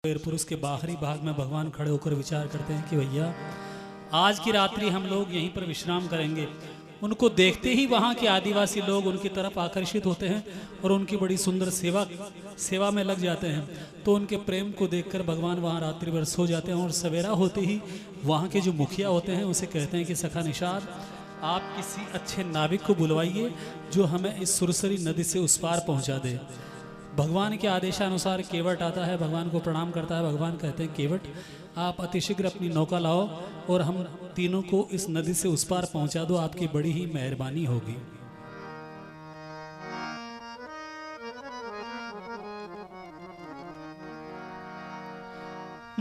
पुरुष के बाहरी भाग में भगवान खड़े होकर विचार करते हैं कि भैया आज की रात्रि हम लोग यहीं पर विश्राम करेंगे। उनको देखते ही वहाँ के आदिवासी लोग उनकी तरफ आकर्षित होते हैं और उनकी बड़ी सुंदर सेवा में लग जाते हैं। तो उनके प्रेम को देखकर भगवान वहाँ रात्रि भर सो जाते हैं और सवेरा होते ही वहाँ के जो मुखिया होते हैं उसे कहते हैं कि सखा निषाद, आप किसी अच्छे नाविक को बुलवाइए जो हमें इस सुरसरी नदी से उस पार पहुँचा दे। भगवान के आदेशानुसार केवट आता है, भगवान को प्रणाम करता है। भगवान कहते हैं केवट, आप अतिशीघ्र अपनी नौका लाओ और हम तीनों को इस नदी से उस पार पहुंचा दो, आपकी बड़ी ही मेहरबानी होगी।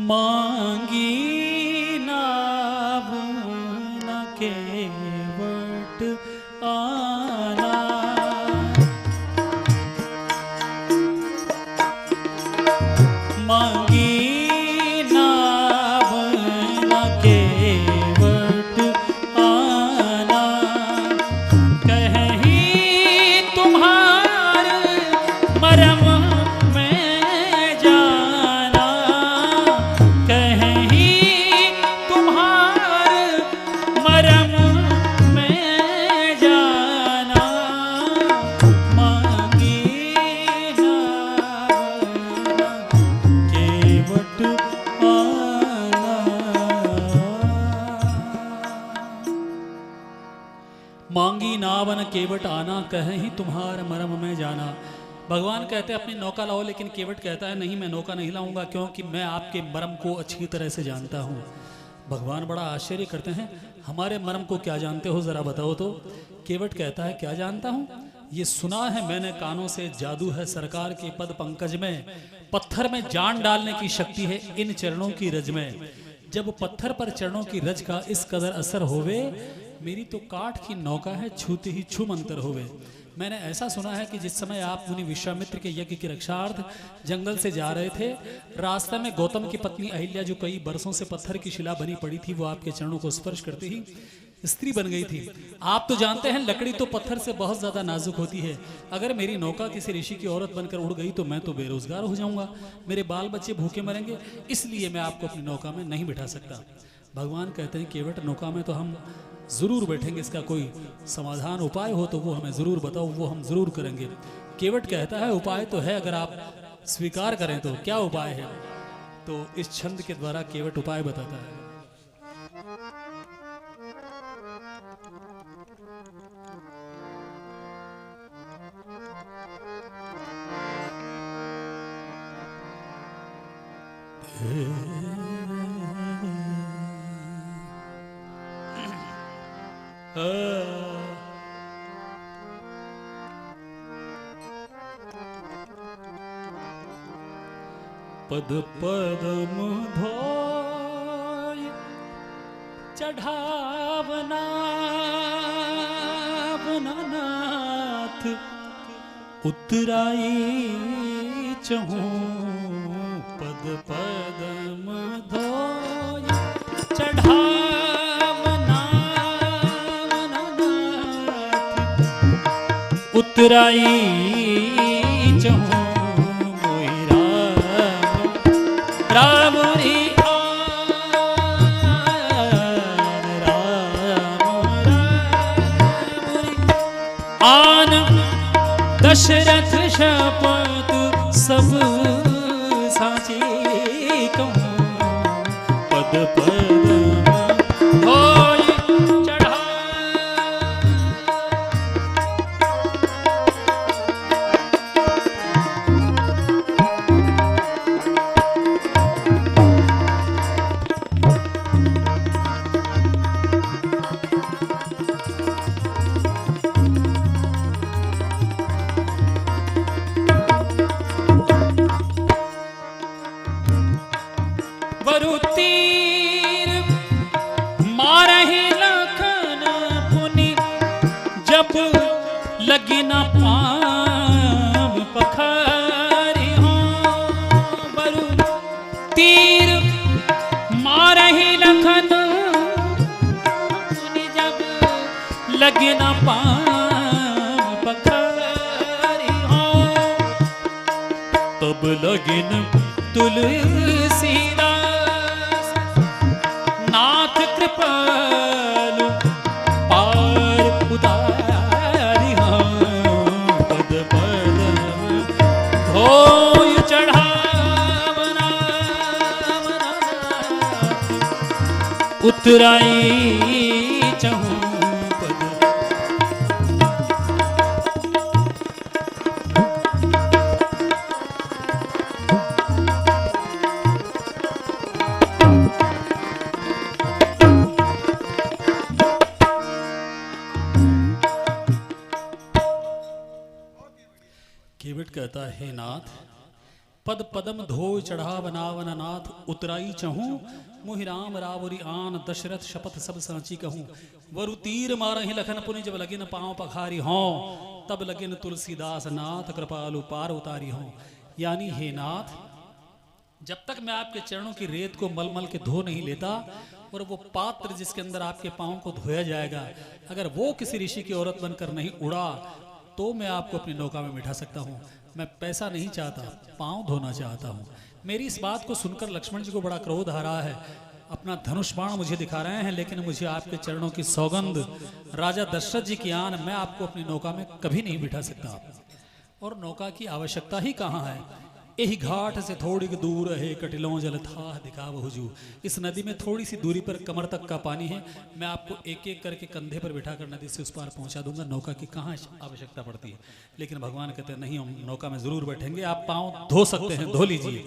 मांगी नाव न केवट आना, मांगी नाव न केवट आना, कहीं तुम्हार मरम में जाना, कहीं तुम्हार मरम में जाना, मांगी मांगी नावन केवट आना, कहीं तुम्हार मरम में जाना। भगवान कहते हैं अपनी नौका लाओ, लेकिन केवट कहता है नहीं, मैं नौका नहीं लाऊंगा क्योंकि मैं आपके मरम को अच्छी तरह से जानता हूँ। भगवान बड़ा आश्चर्य करते हैं, हमारे मरम को क्या जानते हो जरा बताओ तो। केवट कहता है क्या जानता हूँ, ये सुना है मैंने कानों से, जादू है सरकार के पद पंकज में, पत्थर में जान डालने की शक्ति है इन चरणों की रज में। जब पत्थर पर चरणों की रज का इस कदर असर होवे, मेरी तो काठ की नौका है छूते ही छू मंतर होवे। मैंने ऐसा सुना है कि जिस समय आप मुनि विश्वामित्र के यज्ञ की रक्षार्थ जंगल से जा रहे थे, रास्ते में गौतम की पत्नी अहिल्या जो कई बरसों से पत्थर की शिला बनी पड़ी थी, वो आपके चरणों को स्पर्श करते ही स्त्री बन गई थी। आप तो जानते हैं लकड़ी तो पत्थर से बहुत ज्यादा नाजुक होती है, अगर मेरी नौका किसी ऋषि की औरत बनकर उड़ गई तो मैं तो बेरोजगार हो जाऊंगा, मेरे बाल बच्चे भूखे मरेंगे, इसलिए मैं आपको अपनी नौका में नहीं बिठा सकता। भगवान कहते हैं केवट, नौका में तो हम जरूर बैठेंगे, इसका कोई समाधान उपाय हो तो वो हमें जरूर बताओ, वो हम जरूर करेंगे। केवट कहता है उपाय तो है, अगर आप स्वीकार करें तो। क्या उपाय है? तो इस छंद के द्वारा केवट उपाय बताता है। पद पदम धोय चढ़ावना नाथ, उतराई चहूं पद पदम धोय चढ़ावना नाथ, उतराई चहूं राम री आन दशरथ शपथ सब साची कहूँ, पद पद होय चढ़ा। तीर मारहि लखन पुनि, जब लगी न पाँव पखारी हो। बरु तीर मारहि लखन पुनि, जब लगी न पाँव पखारी हो। तब लगिन तुलसीदास नाथ कृपालु पार उतारी पद पद धोय चढ़ावना उतराई चहूं पद। केवट कहता है, हे नाथ, पद पदम धोय चढ़ा बनावन नाथ उतराई चहूं मुहि राम रावरी आन दशरथ शपथ सब सांची कहूं। वरु तीर मारहि लखन पुनि जब लगिन पांव पखारी हों तब लगिन तुलसीदास नाथ कृपालु पार उतारी हों। यानी हे नाथ, जब तक मैं आपके चरणों की रेत को मलमल के धो नहीं लेता और वो पात्र जिसके अंदर आपके पांव को धोया जाएगा, अगर वो किसी ऋषि की औरत बनकर नहीं उड़ा तो मैं आपको अपनी नौका में बिठा सकता हूँ। मैं पैसा नहीं चाहता, पांव धोना चाहता हूँ। मेरी इस बात को सुनकर लक्ष्मण जी को बड़ा क्रोध आ रहा है। अपना धनुष बाण मुझे दिखा रहे हैं, लेकिन मुझे आपके चरणों की सौगंध, राजा दशरथ जी की आन, मैं आपको अपनी नौका में कभी नहीं बिठा सकता। और नौका की आवश्यकता ही कहाँ है। यही घाट से थोड़ी दूर है कटिलों जल था दिखा बहुजू। इस नदी में थोड़ी सी दूरी पर कमर तक का पानी है। मैं आपको एक एक करके कंधे पर बिठाकर नदी से उस पार पहुंचा दूंगा। नौका की कहाँ आवश्यकता पड़ती है। लेकिन भगवान कहते हैं, नहीं, हम नौका में जरूर बैठेंगे, आप पाँव धो सकते हैं, धो लीजिए।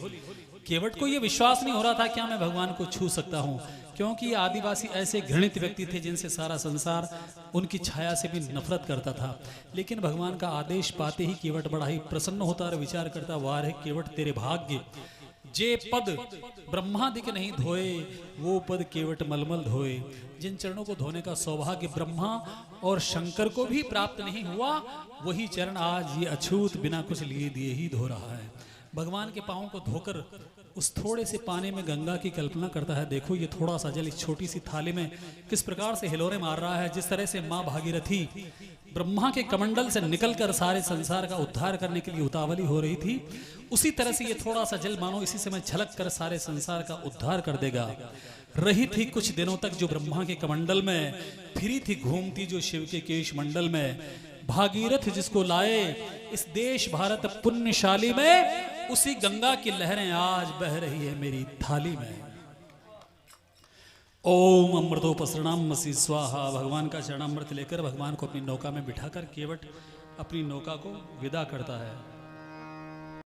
केवट को यह विश्वास नहीं हो रहा था क्या मैं भगवान को छू सकता हूँ, क्योंकि ये आदिवासी ऐसे घृणित व्यक्ति थे जिनसे सारा संसार उनकी छाया से भी नफरत करता था। लेकिन भगवान का आदेश पाते ही केवट बड़ा ही प्रसन्न होता और विचार करता, वाह रे केवट, तेरे भाग्य, जे पद ब्रह्मादि के नहीं धोए वो पद केवट मलमल धोए। जिन चरणों को धोने का सौभाग्य ब्रह्मा और शंकर को भी प्राप्त नहीं हुआ, वही चरण आज ये अछूत बिना कुछ लिए दिए ही धो रहा है। भगवान के पाँव को धोकर उस थोड़े से पानी में गंगा की कल्पना करता है। देखो ये थोड़ा सा जल इस छोटी सी थाली में किस प्रकार से हिलोरे मार रहा है। जिस तरह से माँ भागीरथी ब्रह्मा के कमंडल से निकलकर सारे संसार का उद्धार करने के लिए उतावली हो रही थी, उसी तरह से ये थोड़ा सा जल मानो इसी समय झलक कर सारे संसार का उद्धार कर देगा। रही थी कुछ दिनों तक जो ब्रह्मा के कमंडल में, फिरी थी घूमती जो शिव के केश मंडल में। भागीरथ जिसको लाए इस देश भारत पुण्यशाली में, उसी गंगा की लहरें आज बह रही है मेरी थाली में। ओम अमृतोपसृणामसि स्वाहा। भगवान का चरणामृत लेकर भगवान को अपनी नौका में बिठाकर केवट अपनी नौका को विदा करता है।